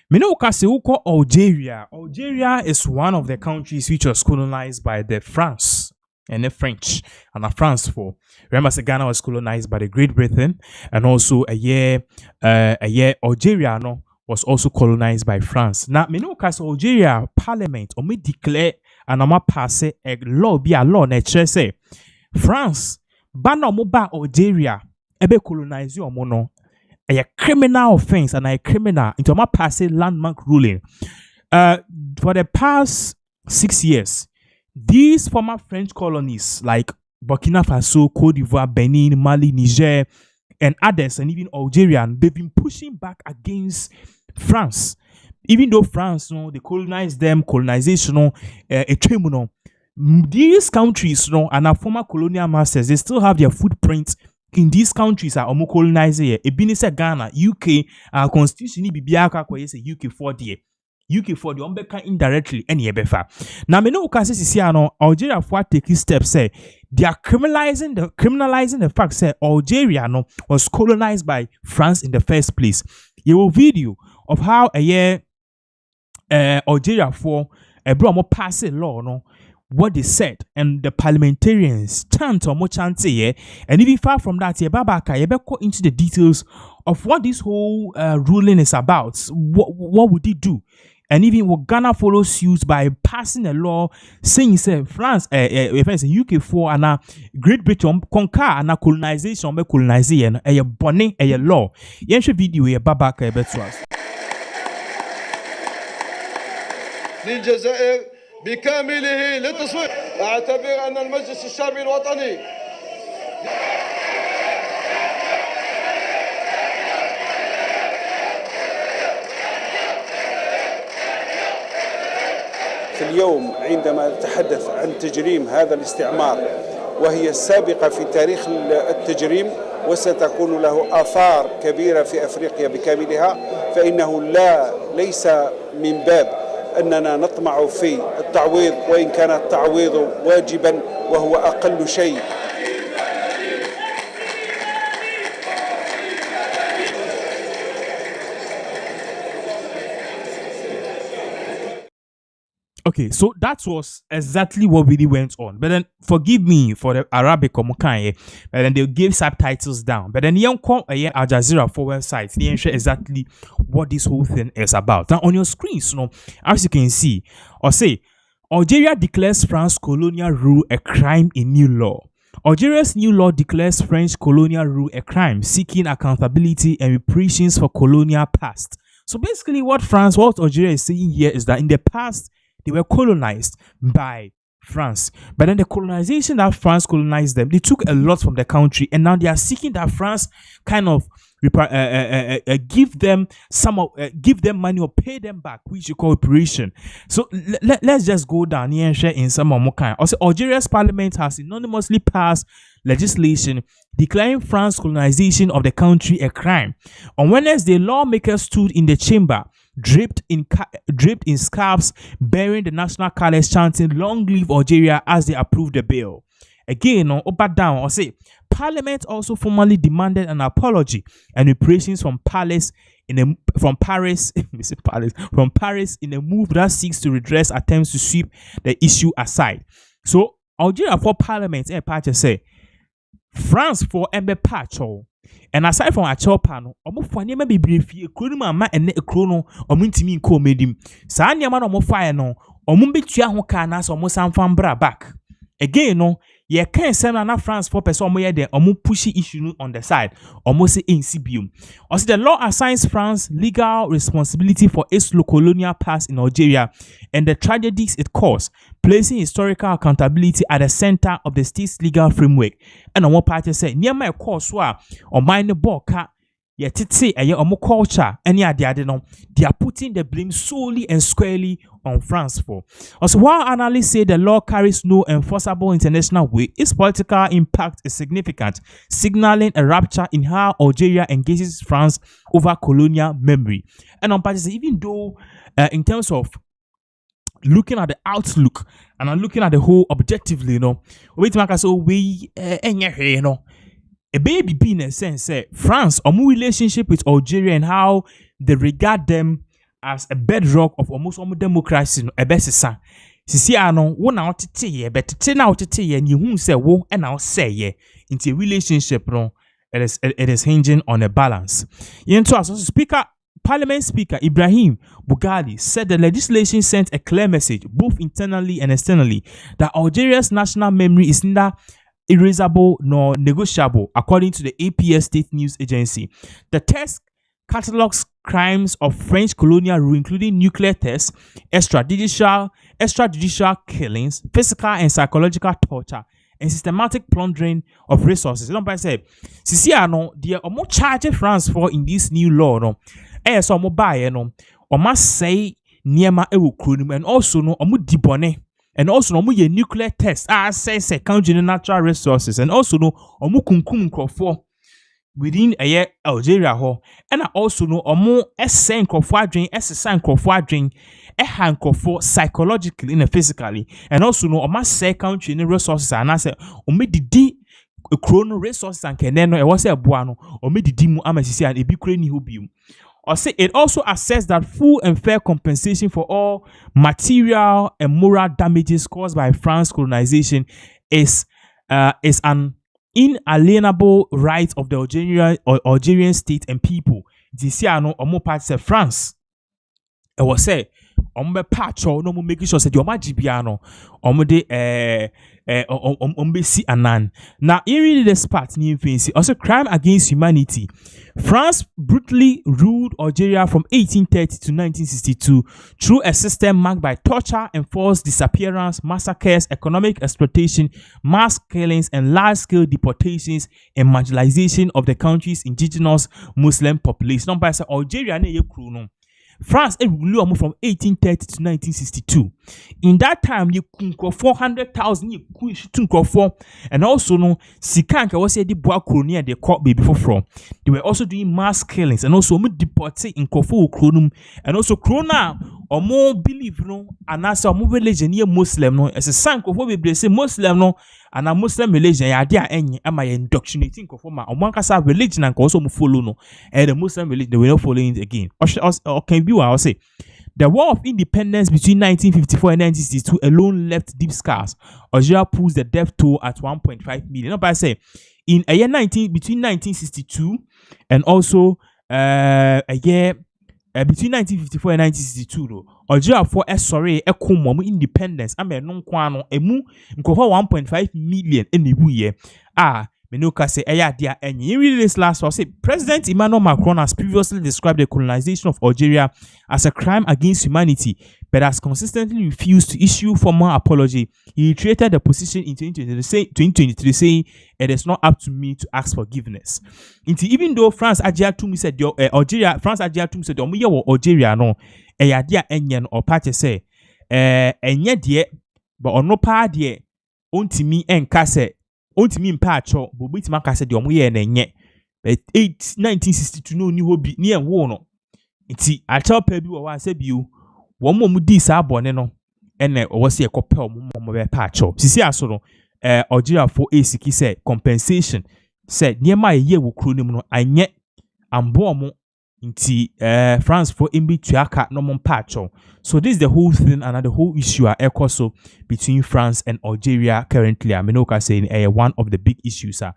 Me know kasi uko Algeria. Algeria is one of the countries which was colonized by the France and the French and the France for. Remember, Ghana was colonized by the Great Britain, and also a year Algeria no was also colonized by France. Now, me know kasi Algeria Parliament or me declare and I'ma pass a law be a law na say France ban no ba Algeria ebe colonize you no a criminal offense and a criminal into my pass landmark ruling. For the past 6 years, these former French colonies like Burkina Faso, Cote d'Ivoire, Benin, Mali, Niger, and others, and even Algerian, they've been pushing back against France. Even though France, they colonized them, colonization, a tribunal. These countries, and our former colonial masters, they still have their footprints in these countries are colonized here. Ebinise Ghana, UK, our constitution ni bibiaka kwa yese UK 40. UK 40 ombeka indirectly any ebefa. Na me no ukase sisi ano Algeria for take steps say they are criminalizing the fact say Algeria was colonized by France in the first place. You video of how a year Algeria for a bro mo pass a law what they said, and the parliamentarians chant or more chant here, and even far from that, Babaka, you better go into the details of what this whole ruling is about. What would it do? And even what Ghana follows suit by passing a law saying, say, France, UK 4 and Great Britain conquer and colonization, colonization, a bonnet, a law. Yensha video, a Babaka, a better. بكامله للتصويت. أعتبر أن المجلس الشعبي الوطني في اليوم عندما نتحدث عن تجريم هذا الاستعمار وهي السابقة في تاريخ التجريم وستكون له آثار كبيرة في أفريقيا بكاملها، فإنه ليس من باب أننا نطمع في التعويض وإن كان التعويض واجبا وهو أقل شيء. Okay, so that was exactly what really went on. But then, forgive me for the Arabic or Mokanye, but then they gave subtitles down. But then, young Al Jazeera for websites, they ensure exactly what this whole thing is about. Now, on your screens, as you can see, or say, Algeria declares France colonial rule a crime in new law. Algeria's new law declares French colonial rule a crime, seeking accountability and reparations for colonial past. So basically, what Algeria is saying here is that in the past, they were colonized by France. But then the colonization that France colonized them, they took a lot from the country, and now they are seeking that France kind of give them money or pay them back, which you call reparation. So let's just go down here and share in some more kind. Also, Algeria's parliament has unanimously passed legislation declaring France colonization of the country a crime. On Wednesday, lawmakers stood in the chamber draped in scarves bearing the national colors, chanting "Long live Algeria" as they approved the bill. Again, or say, Parliament also formally demanded an apology and reparations from Paris in a move that seeks to redress attempts to sweep the issue aside. So Algeria for Parliament party say France for patcho. And aside from a chopper, for near maybe briefly, a crony and a chrono or mintimi co medium. Sanya man or fire no, or Mumbitia Hokanas or Mosam Fambra back. Again, ye can't send enough France for person where there or pushy issue on the side, almost in CBU. Also, the law assigns France legal responsibility for its colonial past in Algeria and the tragedies it caused, placing historical accountability at the center of the state's legal framework. And on one party say, near my course, or minor boka. Yet say a culture any idea they are putting the blame solely and squarely on France for. Also, while analysts say the law carries no enforceable international weight, its political impact is significant, signaling a rupture in how Algeria engages France over colonial memory. And on parties, even though in terms of looking at the outlook and I'm looking at the whole objectively, wait, so we a baby in a sense, France, or more relationship with Algeria and how they regard them as a bedrock of almost all democracy no ebesisa sisi ano wo na otete ye betete na otete ye ni hu se wo e na say ye into a relationship no it is hinging on a balance. Yento as Parliament Speaker Ibrahim Bughali said the legislation sent a clear message, both internally and externally, that Algeria's national memory is neither erasable nor negotiable, according to the APS state news agency. The text catalogs crimes of French colonial rule, including nuclear tests, extrajudicial killings, physical and psychological torture, and systematic plundering of resources. Don't say, Sisi ano, the omo charge France for in this new law, no. So omo buy no, omo say niema ewo kronim, and also no omo dibone, and also no omo ye nuclear test. Say count natural resources, and also no omo kunkum nkrofo within a year Algeria ho, and also no omo esen nkrofo adwen, esesa nkrofo adwen, eha nkrofo psychologically and physically, and also no omo say country resources, and I say omo didi chrono resources and keneno e was a buano omo didi mu amasisi and ebi kure ni ho bium. Or say it also assessed that full and fair compensation for all material and moral damages caused by France colonization is an inalienable right of the Algerian state and people. This year, no, omo parts of France. It was say, omo patcho no mo make sure say the omo jibiano, omo de si anan. Now, in reading this part, also crime against humanity. France brutally ruled Algeria from 1830 to 1962 through a system marked by torture, enforced disappearance, massacres, economic exploitation, mass killings, and large-scale deportations and marginalization of the country's indigenous Muslim population. Number Algeria ne ye kru no. France ruled from 1830 to 1962. In that time, you could 400,000 you could and also no Sikanka was the bois colonial they caught before from. They were also doing mass killings and also deporting in Kofo Kronum and also Krona or more believe no and also more religion near Muslim no as a sank of what we say Muslim no and a Muslim religion ya dia any am I indoctrinating Kofoma or one casa religion and also follow no and the Muslim religion they will not following it again. Or can be I'll say the War of Independence between 1954 and 1962 alone left deep scars. Algeria pulls the death toll at 1.5 million. No, but I say in a year between 1962 and also a year between 1954 and 1962 though, Algeria for sorry momu independence. I mean non kwano emu nkofo 1.5 million in the year. Menoka say dia enyi. In reading this last one, say President Emmanuel Macron has previously described the colonization of Algeria as a crime against humanity, but has consistently refused to issue formal apology. He reiterated the position in 2023, saying it is not up to me to ask forgiveness. Even though France Ajiatum said Algeria, France Ajiatum said Algeria no dia enyen or party say enye die, but ono pa die ontimi enka say ontimi mpacho bo bitima ka se de omo ye na enye 1962 no ni hobi ni enwo no nti acha pa bi wo wa se bi wo mo di sa abone no ene wo se ekope omo be pacho sisi aso no Algeria for asiki say compensation say niema ye wo kro nim no anye ambo omo nti France for imbi tuaka no mo pacho. So this is the whole thing and the whole issue also between France and Algeria currently. I mean, saying one of the big issues are